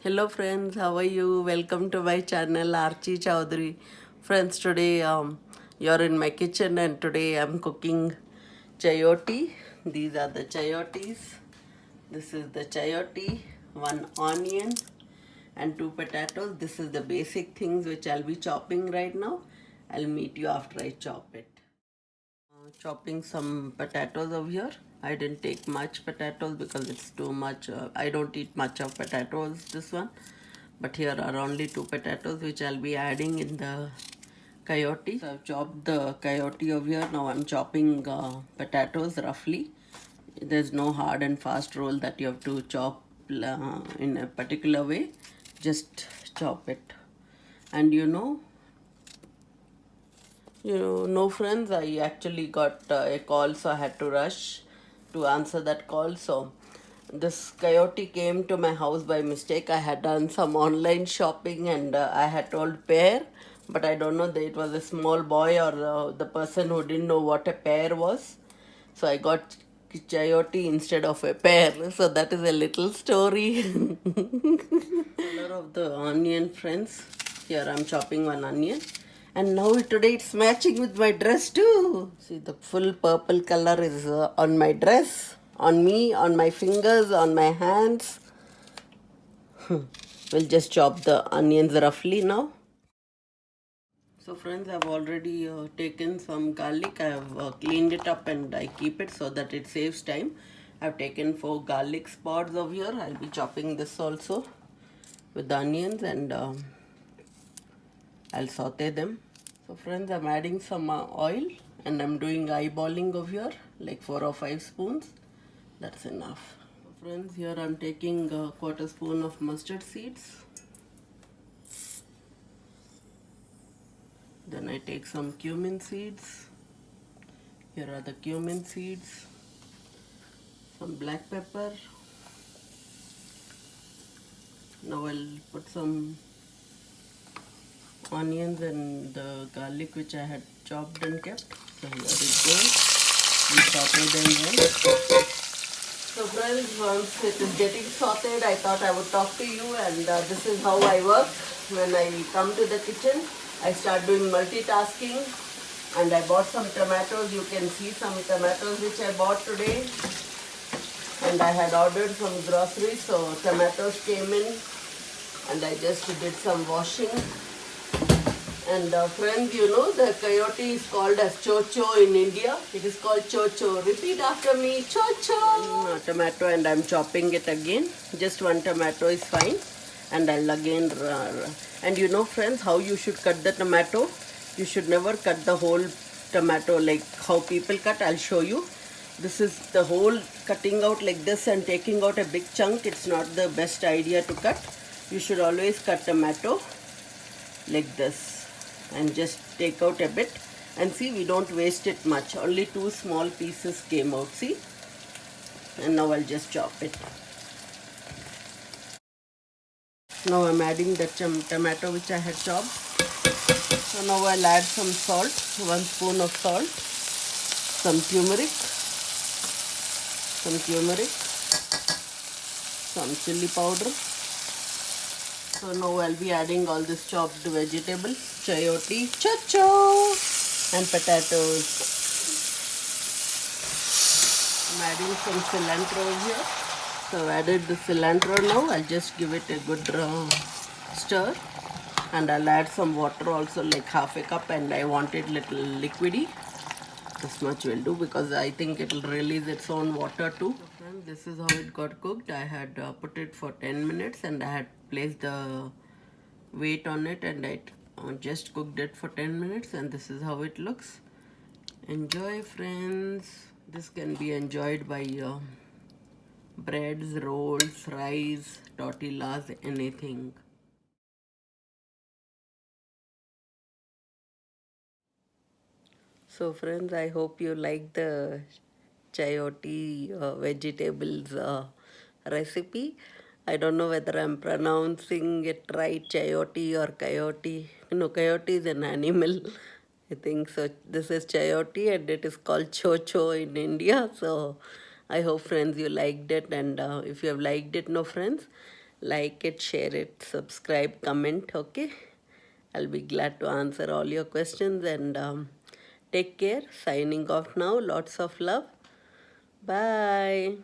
Hello friends, how are you? Welcome to my channel Archie Chowdhury. Friends, today you're in my kitchen and today I'm cooking chayote. These are the chayotes. This is the chayote, one onion and two potatoes. This is the basic things which I'll be chopping right now. I'll meet you after I chop it. Chopping some potatoes over here. I didn't take much potatoes because it's too much. I don't eat much of potatoes, this one. But here are only two potatoes which I'll be adding in the coyote. So I've chopped the coyote over here. Now I'm chopping potatoes roughly. There's no hard and fast rule that you have to chop in a particular way. Just chop it. And no friends, I actually got a call, so I had to rush to answer that call. So this coyote came to my house by mistake. I had done some online shopping and I had told pear, but I don't know that it was a small boy or the person who didn't know what a pear was. So I got chayote instead of a pear. So that is a little story. Color of the onion, friends. Here I'm chopping one onion. And now today it's matching with my dress too. See, the full purple color is on my dress, on me, on my fingers, on my hands. We'll just chop the onions roughly now. So friends, I've already taken some garlic. I've cleaned it up and I keep it so that it saves time. I've taken 4 garlic spots over here. I'll be chopping this also with the onions and I'll saute them. So friends, I'm adding some oil and I'm doing eyeballing over here, like 4 or 5 spoons. That's enough. So friends, here I'm taking a quarter spoon of mustard seeds. Then I take some cumin seeds. Here are the cumin seeds. Some black pepper. Now I'll put some onions and the garlic which I had chopped and kept. So here it goes. We saute them well. So friends, once it is getting sauteed, I thought I would talk to you, and this is how I work. When I come to the kitchen, I start doing multitasking, and I bought some tomatoes. You can see some tomatoes which I bought today, and I had ordered some groceries, so tomatoes came in, and I just did some washing. And friends, the coyote is called as chocho in India. It is called chocho. Repeat after me, chocho. Tomato, and I'm chopping it again. Just one tomato is fine. And I'll again, and friends, how you should cut the tomato. You should never cut the whole tomato like how people cut. I'll show you. This is the whole cutting out like this and taking out a big chunk. It's not the best idea to cut. You should always cut tomato like this and just take out a bit, and see, we don't waste it much. Only 2 small pieces came out, see. And now I'll just chop it. Now I'm adding the tomato which I had chopped. So now I'll add some salt, 1 spoon of salt, some turmeric, some chili powder. So now I'll be adding all this chopped vegetables, chayote, chocho, and potatoes. I'm adding some cilantro here. So I've added the cilantro now. I'll just give it a good stir. And I'll add some water also, like half a cup, and I want it little liquidy. This much will do because I think it will release its own water too. So friends, this is how it got cooked. I had put it for 10 minutes and I had placed the weight on it, and I just cooked it for 10 minutes, and this is how it looks. Enjoy, friends. This can be enjoyed by breads, rolls, rice, tortillas, anything. So friends, I hope you like the chayote vegetables recipe. I don't know whether I'm pronouncing it right, chayote or coyote. No, coyote is an animal. I think so. This is chayote and it is called chocho in India. So I hope friends you liked it, and if you have liked it, no friends, Like it, share it, subscribe, comment, okay? I'll be glad to answer all your questions, and take care. Signing off now. Lots of love. Bye.